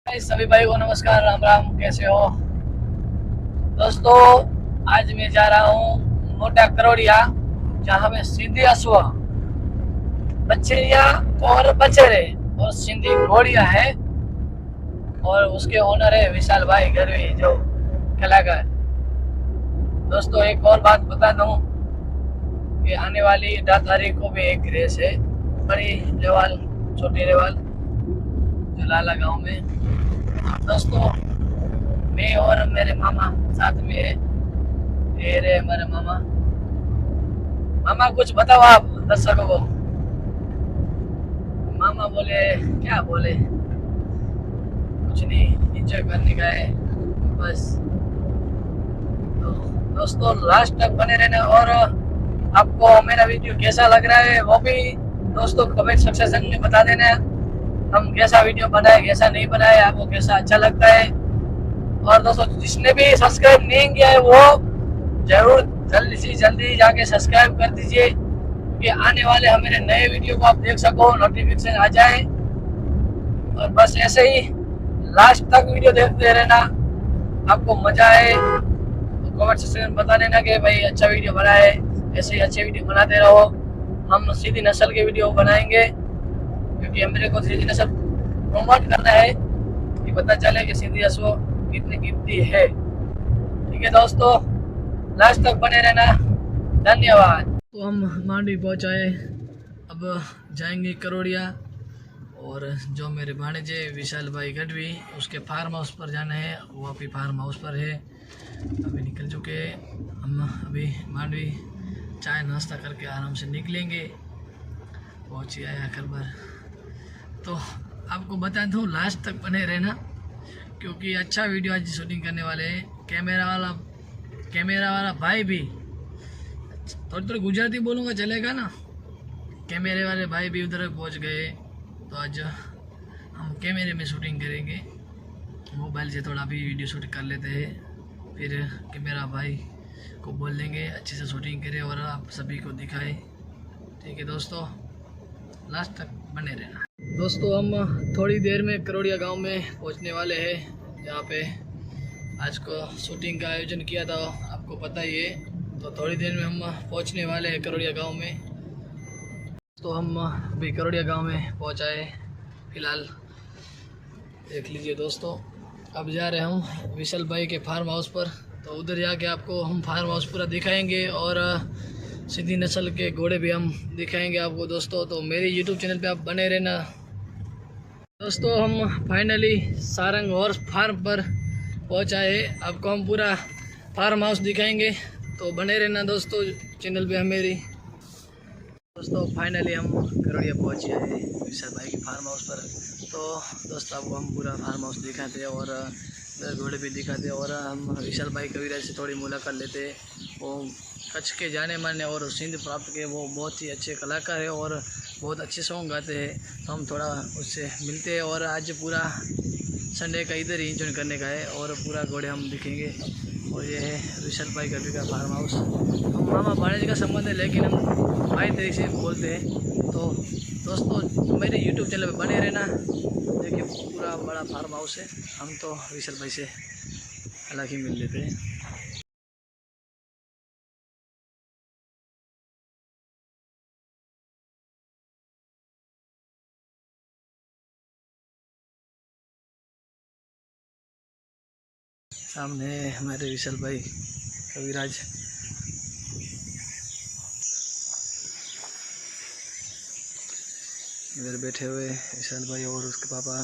सभी भाई को नमस्कार, राम राम। कैसे हो दोस्तों? आज मैं जा रहा हूँ मोटा करोड़िया, जहाँ पे सिंधी अश्व, बछड़िया और बछड़े और सिंधी घोड़िया है, और उसके ओनर है विशाल भाई गढ़वी, जो कलाकार। दोस्तों एक और बात बता दूं कि आने वाली 10 तारीख को भी एक रेस है, बड़ी रेवाल, छोटी रेवाल, जो लाला गांव में। दोस्तों मैं और मेरे मामा साथ में है। ये रे हमारे मामा। मामा कुछ बताओ आप दर्शकों को। मामा बोले, क्या बोले, कुछ नहीं, एंजॉय करने का है बस। तो दोस्तों लास्ट तक बने रहना, और आपको मेरा वीडियो कैसा लग रहा है वो भी दोस्तों कमेंट सेक्शन में बता देना। हम कैसा वीडियो बनाए, कैसा नहीं बनाए, आपको कैसा अच्छा लगता है। और दोस्तों जिसने भी सब्सक्राइब नहीं किया है वो जरूर जल्दी से जल्दी जाके सब्सक्राइब कर दीजिए, कि आने वाले हमारे नए वीडियो को आप देख सको, नोटिफिकेशन आ जाए। और बस ऐसे ही लास्ट तक वीडियो देखते रहना, आपको मजा आए तो कमेंट सेक्शन में बता देना कि भाई अच्छा वीडियो बना है। ऐसे ही अच्छे वीडियो बनाते रहो। हम सीधी नस्ल के वीडियो बनाएंगे, क्योंकि मेरे को सीधी नस्ल प्रमोट करना है, कि पता चले कि सीधी अश्व कितनी कीमती है। ठीक है दोस्तों, लास्ट तक बने रहना। धन्यवाद। तो हम मांडवी पहुंचाए, अब जाएंगे करोड़िया, और जो मेरे भाणेजे विशाल भाई गढ़वी, उसके फार्म हाउस पर जाना है। वो अभी फार्म हाउस पर है, अभी निकल चुके। हम अभी मांडवी चाय नाश्ता करके आराम से निकलेंगे। पहुँच आया खबर। तो आपको बता दूँ, लास्ट तक बने रहना, क्योंकि अच्छा वीडियो आज शूटिंग करने वाले हैं। कैमरा वाला भाई भी, थोड़ी गुजराती बोलूँगा चलेगा ना। कैमरे वाले भाई भी उधर पहुंच गए, तो आज हम कैमरे में शूटिंग करेंगे। मोबाइल से थोड़ा भी वीडियो शूट कर लेते हैं, फिर कैमरा भाई को बोल देंगे अच्छे से शूटिंग करे और आप सभी को दिखाए। ठीक है दोस्तों, लास्ट तक बने रहना। दोस्तों हम थोड़ी देर में करोड़िया गांव में पहुंचने वाले हैं, जहाँ पे आज को शूटिंग का आयोजन किया था, आपको पता ही है। तो थोड़ी देर में हम पहुंचने वाले हैं करोड़िया गांव में। तो हम अभी करोड़िया गांव में पहुंचाए फ़िलहाल, देख लीजिए दोस्तों। अब जा रहे हम विशाल भाई के फार्म हाउस पर, तो उधर जाके आपको हम फार्म हाउस पूरा दिखाएंगे, और सिंधी नस्ल के घोड़े भी हम दिखाएंगे आपको दोस्तों। तो मेरे यूट्यूब चैनल पे आप बने रहना। दोस्तों हम फाइनली सारंग हॉर्स फार्म पर पहुंचाए, आपको हम पूरा फार्म हाउस दिखाएंगे, तो बने रहना दोस्तों चैनल पे मेरी। दोस्तों फाइनली हम करोड़िया पहुंच गए हैं विशाल भाई के फार्म हाउस पर। तो दोस्तों आपको हम पूरा फार्म हाउस दिखाते हैं, और घोड़े भी दिखाते हैं, और हम विशाल भाई कविराज से थोड़ी मुलाकात लेते हैं। वो कच्छ के जाने माने और सिंध प्राप्त के वो बहुत ही अच्छे कलाकार है, और बहुत अच्छे सॉन्ग गाते हैं। तो हम थोड़ा उससे मिलते हैं, और आज पूरा संडे का इधर ही एंजॉय करने का है, और पूरा घोड़े हम दिखेंगे। और ये है विशाल भाई गढ़वी का फार्म हाउस। हम मामा भाणेज का संबंध है, लेकिन हम भाई तरीके से बोलते हैं। तो दोस्तों मेरे यूट्यूब चैनल पे बने रहना, देखिए पूरा बड़ा फार्म हाउस है। हम तो विशाल भाई से अलग ही मिल लेते हैं। सामने हमारे विशाल भाई कविराज। इधर बैठे हुए विशाल भाई और उसके पापा,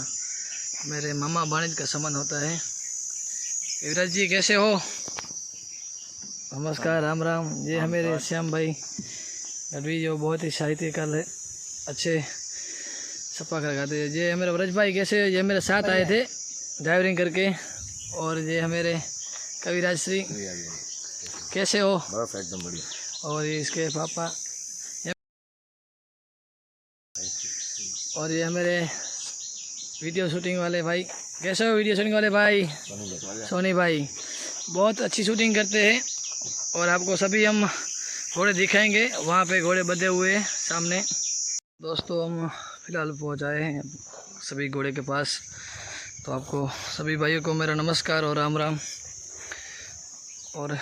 मेरे मामा भाणेज का संबंध होता है। कविराज जी कैसे हो? नमस्कार, राम राम। ये है मेरे श्याम भाई गढ़वी, जो बहुत ही साहित्यकार है, अच्छे छप्पा कर गाते हैं। ये मेरे व्रज भाई कैसे, ये मेरे साथ आए थे ड्राइवरिंग करके। और ये है मेरे कविराज श्री, कैसे हो? बस एकदम बढ़िया। और ये इसके पापा, और ये मेरे वीडियो शूटिंग वाले भाई। कैसे हो वीडियो शूटिंग वाले भाई? सोनी भाई बहुत अच्छी शूटिंग करते हैं, और आपको सभी हम घोड़े दिखाएंगे। वहाँ पे घोड़े बंधे हुए हैं सामने। दोस्तों हम फ़िलहाल पहुँच आए हैं सभी घोड़े के पास। तो आपको सभी भाइयों को मेरा नमस्कार और राम राम। और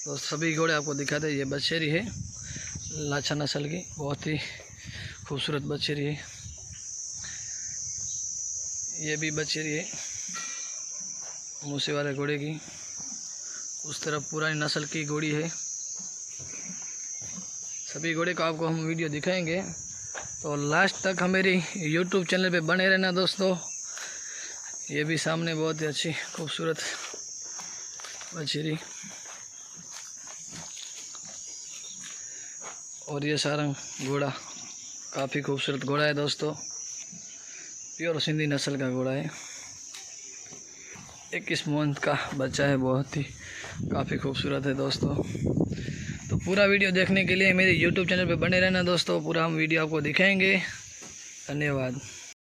तो सभी घोड़े आपको दिखाते हैं। ये बछेरी है लाछा नस्ल की, बहुत ही खूबसूरत बछेरी है। ये भी बछेरी है मूसे वाले घोड़े की। उस तरफ पुरानी नस्ल की घोड़ी है। सभी घोड़े को आपको हम वीडियो दिखाएंगे, तो लास्ट तक हमारी YouTube चैनल पे बने रहना दोस्तों। ये भी सामने बहुत ही अच्छी खूबसूरत बछेरी। और ये सारंग घोड़ा काफ़ी खूबसूरत घोड़ा है दोस्तों, प्योर सिंधी नस्ल का घोड़ा है। 21 मंथ का बच्चा है, बहुत ही काफ़ी खूबसूरत है दोस्तों। तो पूरा वीडियो देखने के लिए मेरे YouTube चैनल पे बने रहना दोस्तों। पूरा हम वीडियो आपको दिखाएंगे। धन्यवाद।